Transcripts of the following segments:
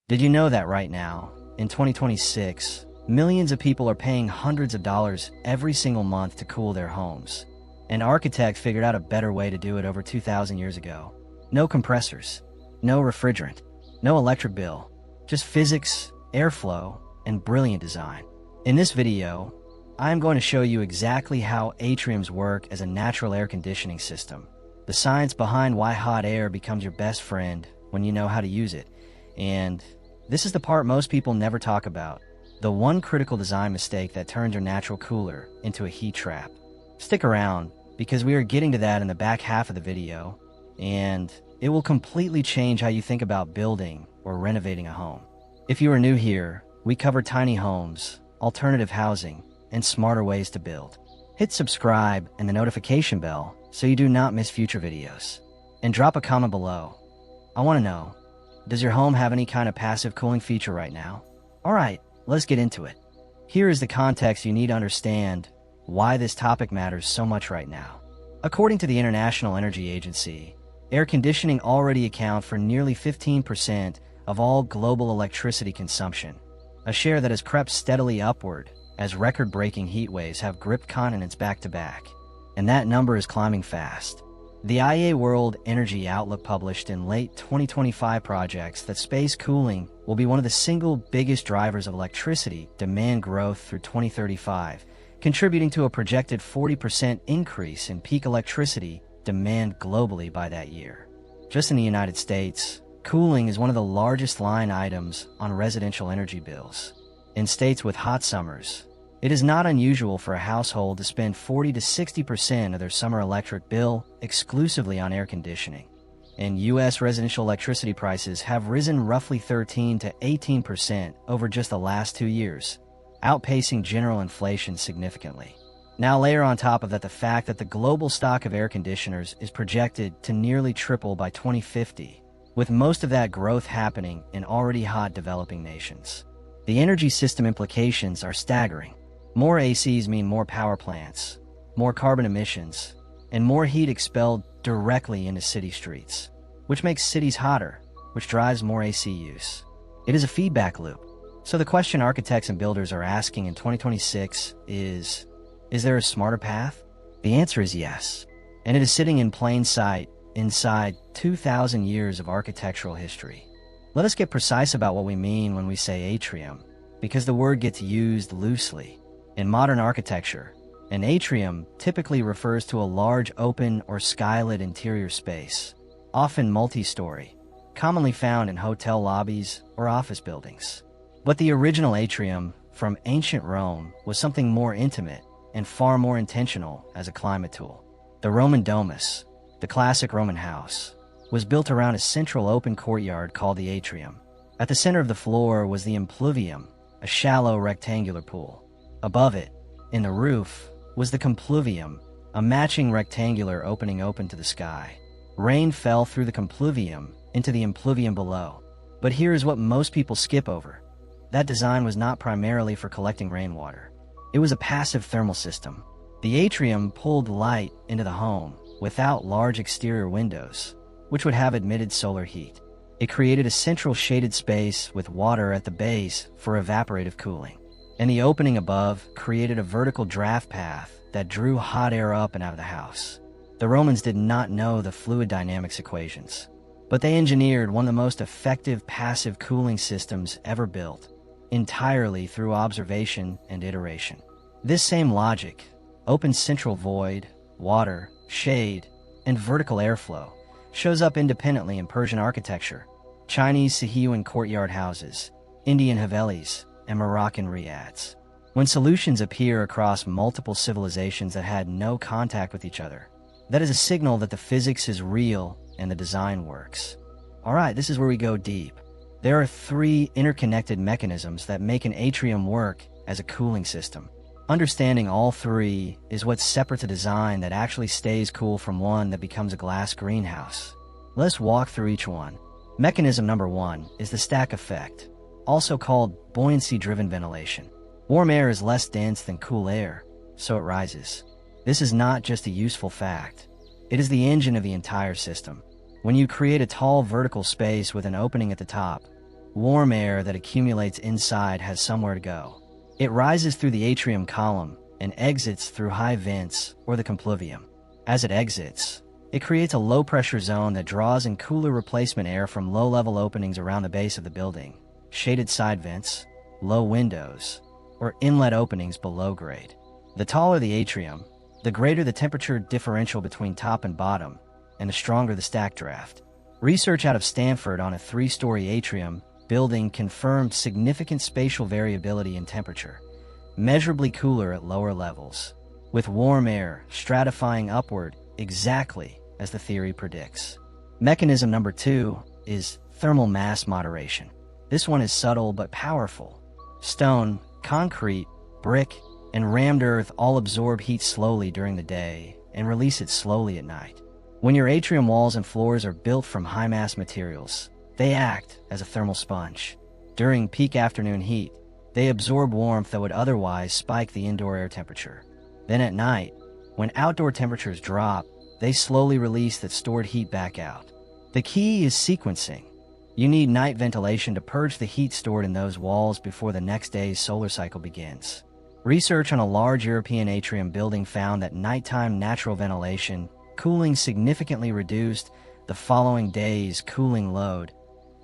Did you know that right now, in 2026, millions of people are paying hundreds of dollars every single month to cool their homes? An architect figured out a better way to do it over 2,000 years ago. No compressors, no refrigerant, no electric bill, just physics, airflow, and brilliant design. In this video, I am going to show you exactly how atriums work as a natural air conditioning system, the science behind why hot air becomes your best friend when you know how to use it, and this is the part most people never talk about, the one critical design mistake that turns your natural cooler into a heat trap. Stick around, because we are getting to that in the back half of the video, and it will completely change how you think about building or renovating a home. If you are new here, we cover tiny homes, alternative housing, and smarter ways to build. Hit subscribe and the notification bell so you do not miss future videos. And drop a comment below. I want to know, does your home have any kind of passive cooling feature right now? Alright, let's get into it. Here is the context you need to understand why this topic matters so much right now. According to the International Energy Agency, air conditioning already accounts for nearly 15% of all global electricity consumption, a share that has crept steadily upward as record-breaking heat waves have gripped continents back to back. And that number is climbing fast. The IEA World Energy Outlook published in late 2025 projects that space cooling will be one of the single biggest drivers of electricity demand growth through 2035, contributing to a projected 40% increase in peak electricity demand globally by that year. Just in the United States, cooling is one of the largest line items on residential energy bills. In states with hot summers, it is not unusual for a household to spend 40 to 60% of their summer electric bill exclusively on air conditioning. And U.S. residential electricity prices have risen roughly 13 to 18% over just the last 2 years, outpacing general inflation significantly. Now layer on top of that the fact that the global stock of air conditioners is projected to nearly triple by 2050, with most of that growth happening in already hot developing nations. The energy system implications are staggering. More ACs mean more power plants, more carbon emissions, and more heat expelled directly into city streets, which makes cities hotter, which drives more AC use. It is a feedback loop. So the question architects and builders are asking in 2026 is there a smarter path? The answer is yes, and it is sitting in plain sight inside 2,000 years of architectural history. Let us get precise about what we mean when we say atrium, because the word gets used loosely. In modern architecture, an atrium typically refers to a large open or skylit interior space, often multi-story, commonly found in hotel lobbies or office buildings. But the original atrium from ancient Rome was something more intimate and far more intentional as a climate tool. The Roman domus, the classic Roman house, was built around a central open courtyard called the atrium. At the center of the floor was the impluvium, a shallow rectangular pool. Above it, in the roof, was the compluvium, a matching rectangular opening open to the sky. Rain fell through the compluvium into the impluvium below. But here is what most people skip over. That design was not primarily for collecting rainwater. It was a passive thermal system. The atrium pulled light into the home without large exterior windows, which would have admitted solar heat. It created a central shaded space with water at the base for evaporative cooling. And the opening above created a vertical draft path that drew hot air up and out of the house. The Romans did not know the fluid dynamics equations, but they engineered one of the most effective passive cooling systems ever built, entirely through observation and iteration. This same logic, open central void, water, shade, and vertical airflow, shows up independently in Persian architecture, Chinese Sahyuan courtyard houses, Indian Havelis, and Moroccan riads. When solutions appear across multiple civilizations that had no contact with each other, that is a signal that the physics is real and the design works. Alright, this is where we go deep. There are 3 interconnected mechanisms that make an atrium work as a cooling system. Understanding all 3 is what separates a design that actually stays cool from one that becomes a glass greenhouse. Let's walk through each one. Mechanism number 1 is the stack effect, also called buoyancy-driven ventilation. Warm air is less dense than cool air, so it rises. This is not just a useful fact. It is the engine of the entire system. When you create a tall vertical space with an opening at the top, Warm air that accumulates inside has somewhere to go. It rises through the atrium column and exits through high vents or the compluvium. As it exits, it creates a low-pressure zone that draws in cooler replacement air from low-level openings around the base of the building, shaded side vents, low windows, or inlet openings below grade. The taller the atrium, the greater the temperature differential between top and bottom, and the stronger the stack draft. Research out of Stanford on a 3-story atrium building confirmed significant spatial variability in temperature, measurably cooler at lower levels, with warm air stratifying upward exactly as the theory predicts. Mechanism number 2 is thermal mass moderation. This one is subtle but powerful. Stone, concrete, brick, and rammed earth all absorb heat slowly during the day and release it slowly at night. When your atrium walls and floors are built from high-mass materials, they act as a thermal sponge. During peak afternoon heat, they absorb warmth that would otherwise spike the indoor air temperature. Then at night, when outdoor temperatures drop, they slowly release that stored heat back out. The key is sequencing. You need night ventilation to purge the heat stored in those walls before the next day's solar cycle begins. Research on a large European atrium building found that nighttime natural ventilation cooling significantly reduced the following day's cooling load,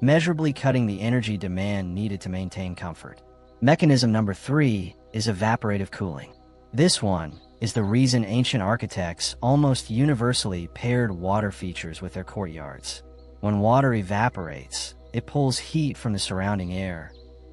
measurably cutting the energy demand needed to maintain comfort. Mechanism number 3 is evaporative cooling. This one is the reason ancient architects almost universally paired water features with their courtyards. When water evaporates, it pulls heat from the surrounding air.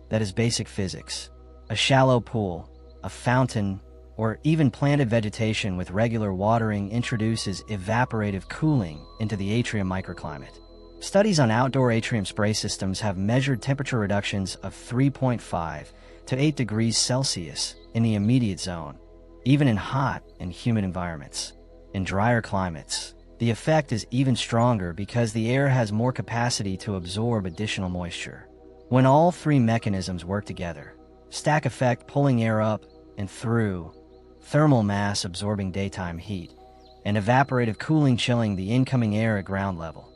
That is basic physics. A shallow pool, a fountain, or even planted vegetation with regular watering introduces evaporative cooling into the atrium microclimate. Studies on outdoor atrium spray systems have measured temperature reductions of 3.5 to 8 degrees Celsius in the immediate zone, even in hot and humid environments. In drier climates, the effect is even stronger because the air has more capacity to absorb additional moisture. When all 3 mechanisms work together, stack effect pulling air up and through, thermal mass absorbing daytime heat, and evaporative cooling chilling the incoming air at ground level,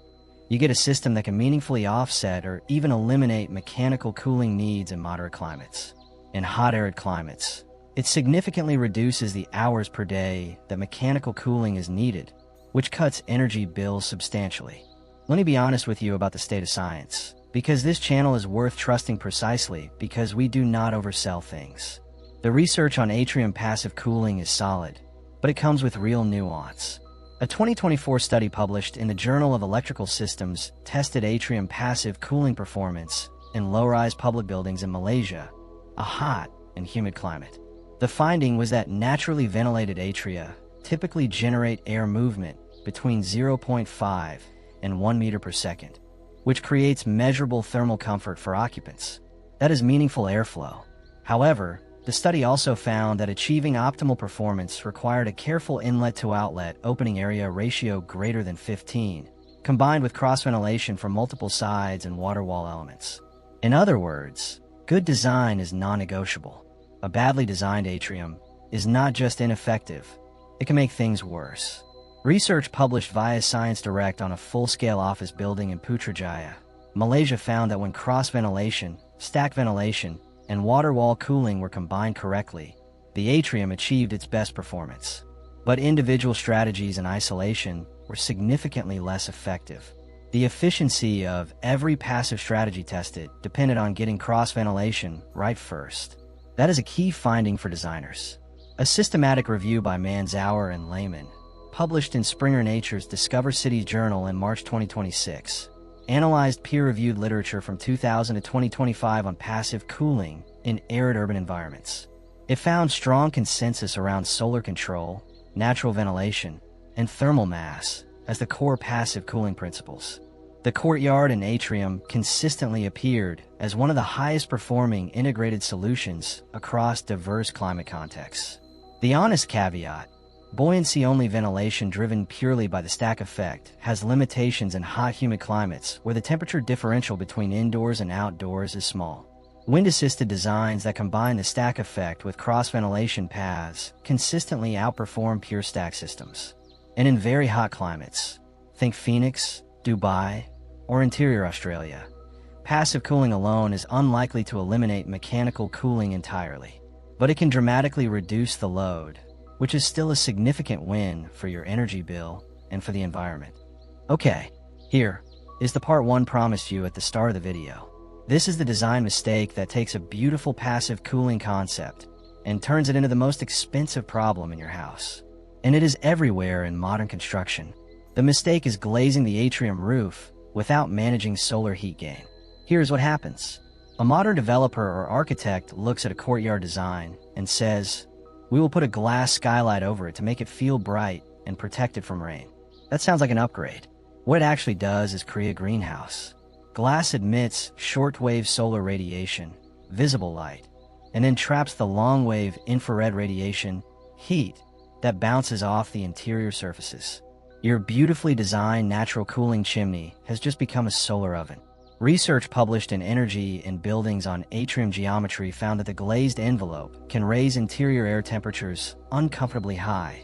you get a system that can meaningfully offset or even eliminate mechanical cooling needs in moderate climates. In hot arid climates, it significantly reduces the hours per day that mechanical cooling is needed, which cuts energy bills substantially. Let me be honest with you about the state of science, because this channel is worth trusting precisely because we do not oversell things. The research on atrium passive cooling is solid, but it comes with real nuance. A 2024 study published in the Journal of Electrical Systems tested atrium passive cooling performance in low-rise public buildings in Malaysia, a hot and humid climate. The finding was that naturally ventilated atria typically generate air movement between 0.5 and 1 meter per second, which creates measurable thermal comfort for occupants. That is meaningful airflow. However, the study also found that achieving optimal performance required a careful inlet-to-outlet opening area ratio greater than 15, combined with cross-ventilation from multiple sides and water wall elements. In other words, good design is non-negotiable. A badly designed atrium is not just ineffective, it can make things worse. Research published via Science Direct on a full-scale office building in Putrajaya, Malaysia found that when cross-ventilation, stack ventilation, and water wall cooling were combined correctly, the atrium achieved its best performance. But individual strategies in isolation were significantly less effective. The efficiency of every passive strategy tested depended on getting cross-ventilation right first. That is a key finding for designers. A systematic review by Manzauer and Lehman, published in Springer Nature's Discover Cities Journal in March 2026, analyzed peer-reviewed literature from 2000 to 2025 on passive cooling in arid urban environments. It found strong consensus around solar control, natural ventilation, and thermal mass as the core passive cooling principles. The courtyard and atrium consistently appeared as one of the highest performing integrated solutions across diverse climate contexts. The honest caveat: buoyancy-only ventilation driven purely by the stack effect has limitations in hot, humid climates where the temperature differential between indoors and outdoors is small. Wind-assisted designs that combine the stack effect with cross-ventilation paths consistently outperform pure stack systems. And in very hot climates, think Phoenix, Dubai, or interior Australia, Passive cooling alone is unlikely to eliminate mechanical cooling entirely, but it can dramatically reduce the load, which is still a significant win for your energy bill and for the environment. Okay, here is the part 1 promised you at the start of the video. This is the design mistake that takes a beautiful passive cooling concept and turns it into the most expensive problem in your house. And it is everywhere in modern construction. The mistake is glazing the atrium roof without managing solar heat gain. Here's what happens. A modern developer or architect looks at a courtyard design and says, "We will put a glass skylight over it to make it feel bright and protect it from rain." That sounds like an upgrade. What it actually does is create a greenhouse. Glass emits shortwave solar radiation, visible light, and then traps the long-wave infrared radiation, heat, that bounces off the interior surfaces. Your beautifully designed natural cooling chimney has just become a solar oven. Research published in Energy in Buildings on Atrium Geometry found that the glazed envelope can raise interior air temperatures uncomfortably high,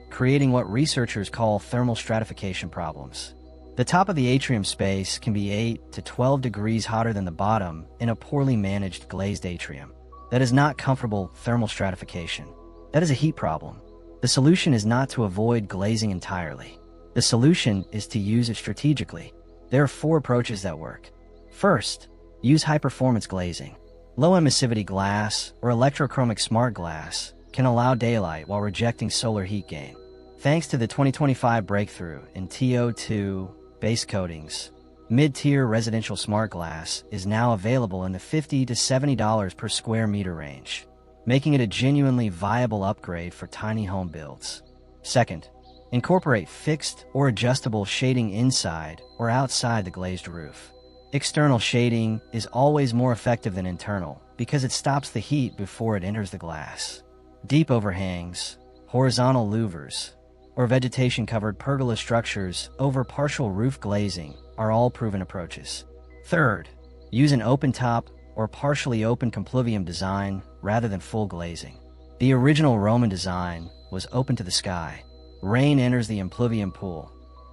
creating what researchers call thermal stratification problems. The top of the atrium space can be 8 to 12 degrees hotter than the bottom in a poorly managed glazed atrium. That is not comfortable thermal stratification. That is a heat problem. The solution is not to avoid glazing entirely. The solution is to use it strategically. There are 4 approaches that work. First, use high-performance glazing. Low-emissivity glass or electrochromic smart glass can allow daylight while rejecting solar heat gain. Thanks to the 2025 breakthrough in TO2 base coatings, mid-tier residential smart glass is now available in the $50 to $70 per square meter range, making it a genuinely viable upgrade for tiny home builds. Second, incorporate fixed or adjustable shading inside or outside the glazed roof. External shading is always more effective than internal because it stops the heat before it enters the glass. Deep overhangs, horizontal louvers, or vegetation-covered pergola structures over partial roof glazing are all proven approaches. Third, use an open-top or partially open compluvium design rather than full glazing. The original Roman design was open to the sky. Rain enters the impluvium pool,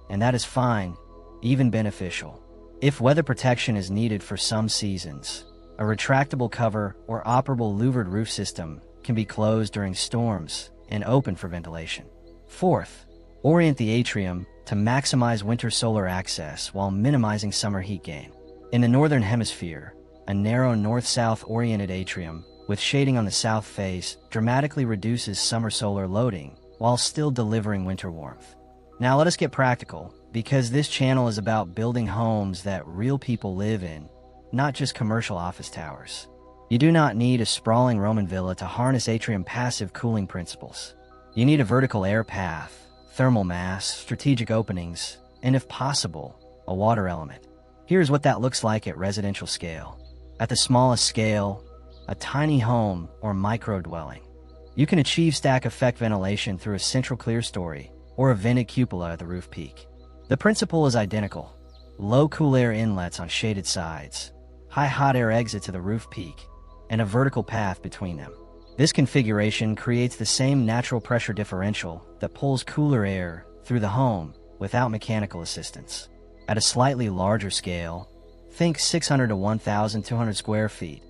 and that is fine, even beneficial. If weather protection is needed for some seasons, a retractable cover or operable louvered roof system can be closed during storms and open for ventilation. Fourth, orient the atrium to maximize winter solar access while minimizing summer heat gain. In the northern hemisphere, a narrow north-south oriented atrium with shading on the south face dramatically reduces summer solar loading while still delivering winter warmth. Now let us get practical, because this channel is about building homes that real people live in, not just commercial office towers. You do not need a sprawling Roman villa to harness atrium passive cooling principles. You need a vertical air path, thermal mass, strategic openings, and if possible, a water element. Here's what that looks like at residential scale. At the smallest scale, a tiny home or micro-dwelling. You can achieve stack effect ventilation through a central clear story or a vented cupola at the roof peak. The principle is identical. Low cool air inlets on shaded sides, high hot air exit to the roof peak, and a vertical path between them. This configuration creates the same natural pressure differential that pulls cooler air through the home without mechanical assistance. At a slightly larger scale, think 600 to 1,200 square feet,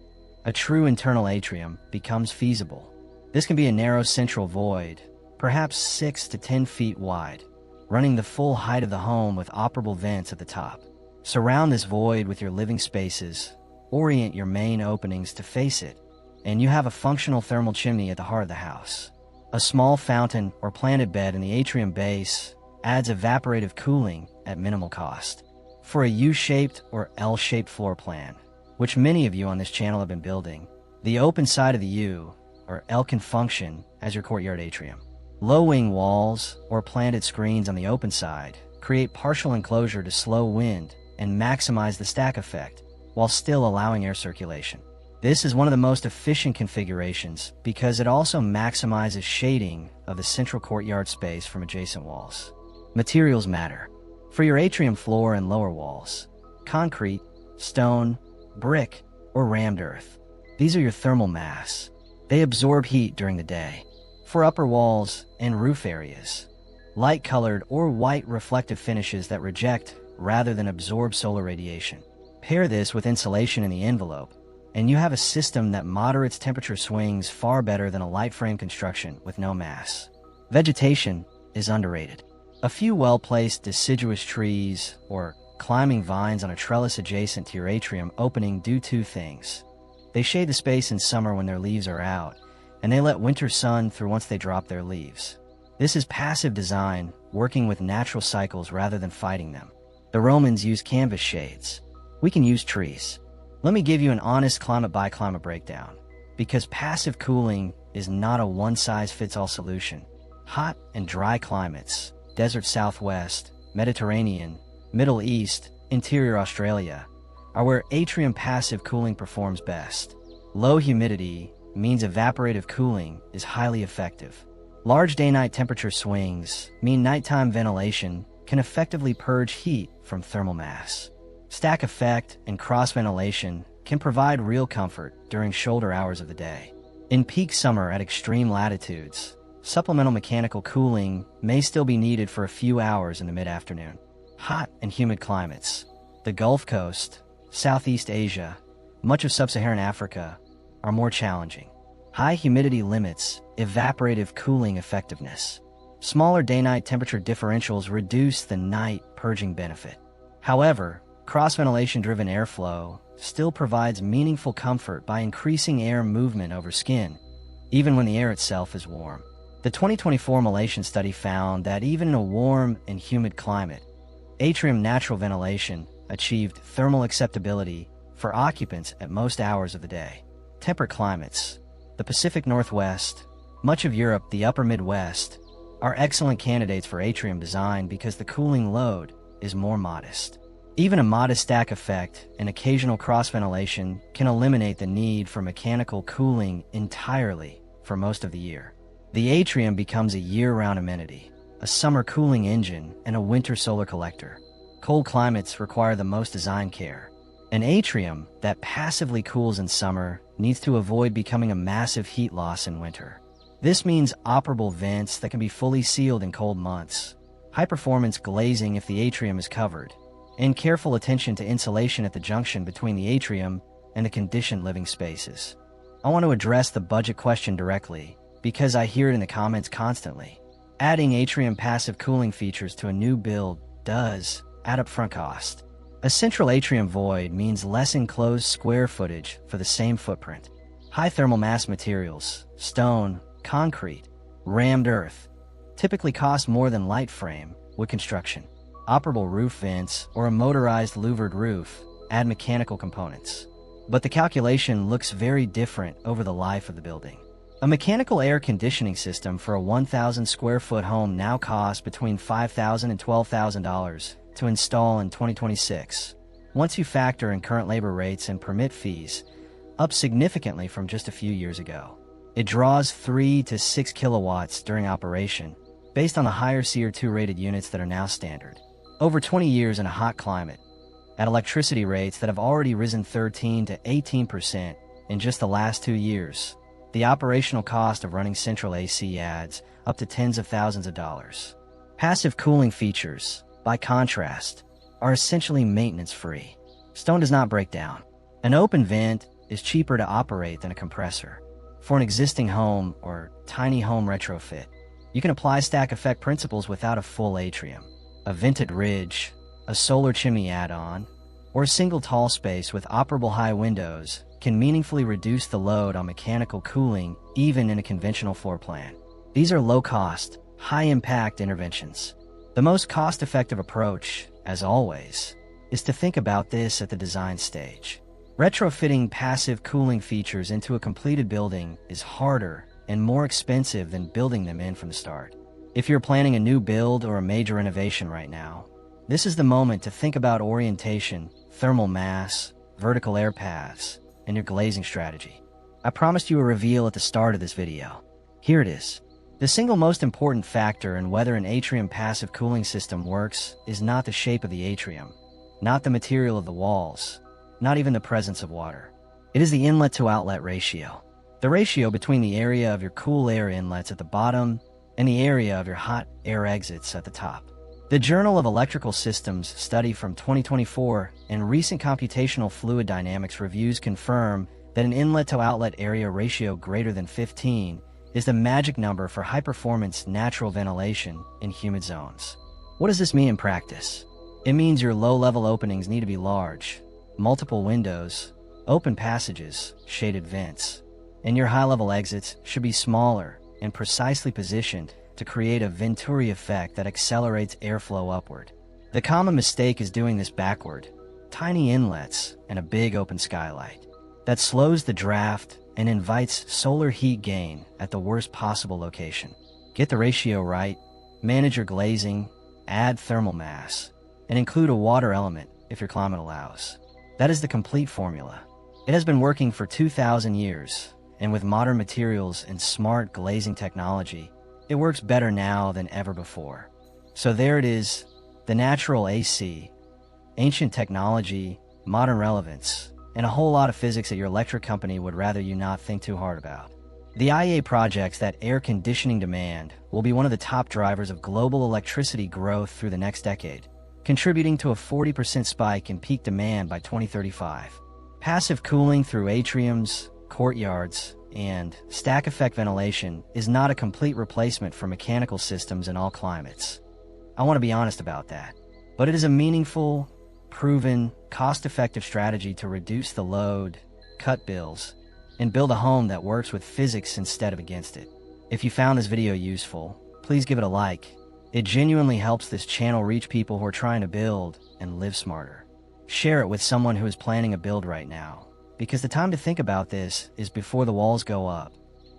a true internal atrium becomes feasible. This can be a narrow central void, perhaps 6 to 10 feet wide, running the full height of the home with operable vents at the top. Surround this void with your living spaces, orient your main openings to face it, and you have a functional thermal chimney at the heart of the house. A small fountain or planted bed in the atrium base adds evaporative cooling at minimal cost. For a U-shaped or L-shaped floor plan, which many of you on this channel have been building, the open side of the U or L can function as your courtyard atrium. Low wing walls or planted screens on the open side create partial enclosure to slow wind and maximize the stack effect while still allowing air circulation. This is one of the most efficient configurations because it also maximizes shading of the central courtyard space from adjacent walls. Materials matter. For your atrium floor and lower walls, concrete, stone, brick, or rammed earth. These are your thermal mass. They absorb heat during the day. For upper walls and roof areas, light-colored or white reflective finishes that reject rather than absorb solar radiation. Pair this with insulation in the envelope, and you have a system that moderates temperature swings far better than a light frame construction with no mass. Vegetation is underrated. A few well-placed deciduous trees or climbing vines on a trellis adjacent to your atrium opening do two things. They shade the space in summer when their leaves are out, and they let winter sun through once they drop their leaves. This is passive design, working with natural cycles rather than fighting them. The Romans used canvas shades. We can use trees. Let me give you an honest climate-by-climate breakdown, because passive cooling is not a one-size-fits-all solution. Hot and dry climates, desert Southwest, Mediterranean, Middle East, interior Australia, are where atrium passive cooling performs best. Low humidity means evaporative cooling is highly effective. Large day-night temperature swings mean nighttime ventilation can effectively purge heat from thermal mass. Stack effect and cross ventilation can provide real comfort during shoulder hours of the day. In peak summer at extreme latitudes, supplemental mechanical cooling may still be needed for a few hours in the mid-afternoon. Hot and humid climates. The Gulf Coast, Southeast Asia, much of sub-Saharan Africa are more challenging. High humidity limits evaporative cooling effectiveness. Smaller day-night temperature differentials reduce the night purging benefit. However, cross-ventilation-driven airflow still provides meaningful comfort by increasing air movement over skin, even when the air itself is warm. The 2024 Malaysian study found that even in a warm and humid climate, atrium natural ventilation achieved thermal acceptability for occupants at most hours of the day. Temperate climates, the Pacific Northwest, much of Europe, the upper Midwest, are excellent candidates for atrium design because the cooling load is more modest. Even a modest stack effect and occasional cross-ventilation can eliminate the need for mechanical cooling entirely for most of the year. The atrium becomes a year-round amenity, a summer cooling engine, and a winter solar collector. Cold climates require the most design care. An atrium that passively cools in summer needs to avoid becoming a massive heat loss in winter. This means operable vents that can be fully sealed in cold months, high-performance glazing if the atrium is covered, and careful attention to insulation at the junction between the atrium and the conditioned living spaces. I want to address the budget question directly because I hear it in the comments constantly. Adding atrium passive cooling features to a new build does add upfront cost. A central atrium void means less enclosed square footage for the same footprint. High thermal mass materials, stone, concrete, rammed earth, typically cost more than light frame wood construction. Operable roof vents or a motorized louvered roof add mechanical components. But the calculation looks very different over the life of the building. A mechanical air conditioning system for a 1,000 square foot home now costs between $5,000 and $12,000 to install in 2026. Once you factor in current labor rates and permit fees, up significantly from just a few years ago. It draws 3 to 6 kilowatts during operation, based on the higher CO2 rated units that are now standard. Over 20 years in a hot climate, at electricity rates that have already risen 13 to 18% in just the last 2 years, the operational cost of running central AC adds up to tens of thousands of dollars. Passive cooling features, by contrast, are essentially maintenance-free. Stone does not break down. An open vent is cheaper to operate than a compressor. For an existing home or tiny home retrofit, you can apply stack effect principles without a full atrium. A vented ridge, a solar chimney add-on, or a single tall space with operable high windows can meaningfully reduce the load on mechanical cooling even in a conventional floor plan. These are low-cost, high-impact interventions. The most cost-effective approach, as always, is to think about this at the design stage. Retrofitting passive cooling features into a completed building is harder and more expensive than building them in from the start. If you're planning a new build or a major renovation right now, this is the moment to think about orientation, thermal mass, vertical air paths, and your glazing strategy. I promised you a reveal at the start of this video. Here it is. The single most important factor in whether an atrium passive cooling system works is not the shape of the atrium, not the material of the walls, not even the presence of water. It is the inlet-to-outlet ratio. The ratio between the area of your cool air inlets at the bottom and the area of your hot air exits at the top. The Journal of Electrical Systems study from 2024 and recent computational fluid dynamics reviews confirm that an inlet-to-outlet area ratio greater than 15 is the magic number for high-performance natural ventilation in humid zones. What does this mean in practice? It means your low-level openings need to be large, multiple windows, open passages, shaded vents, and your high-level exits should be smaller and precisely positioned to create a Venturi effect that accelerates airflow upward. The common mistake is doing this backward, tiny inlets and a big open skylight. That slows the draft and invites solar heat gain at the worst possible location. Get the ratio right, manage your glazing, add thermal mass, and include a water element if your climate allows. That is the complete formula. It has been working for 2,000 years, and with modern materials and smart glazing technology, it works better now than ever before. So there it is, the natural AC, ancient technology, modern relevance, and a whole lot of physics that your electric company would rather you not think too hard about. The IEA projects that air conditioning demand will be one of the top drivers of global electricity growth through the next decade, contributing to a 40% spike in peak demand by 2035. Passive cooling through atriums, courtyards, and stack effect ventilation is not a complete replacement for mechanical systems in all climates. I want to be honest about that. But it is a meaningful, proven, cost-effective strategy to reduce the load, cut bills, and build a home that works with physics instead of against it. If you found this video useful, please give it a like. It genuinely helps this channel reach people who are trying to build and live smarter. Share it with someone who is planning a build right now, because the time to think about this is before the walls go up,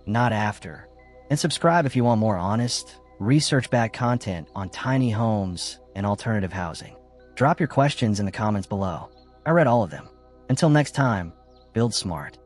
not after. And subscribe if you want more honest, research-backed content on tiny homes and alternative housing. Drop your questions in the comments below. I read all of them. Until next time, build smart.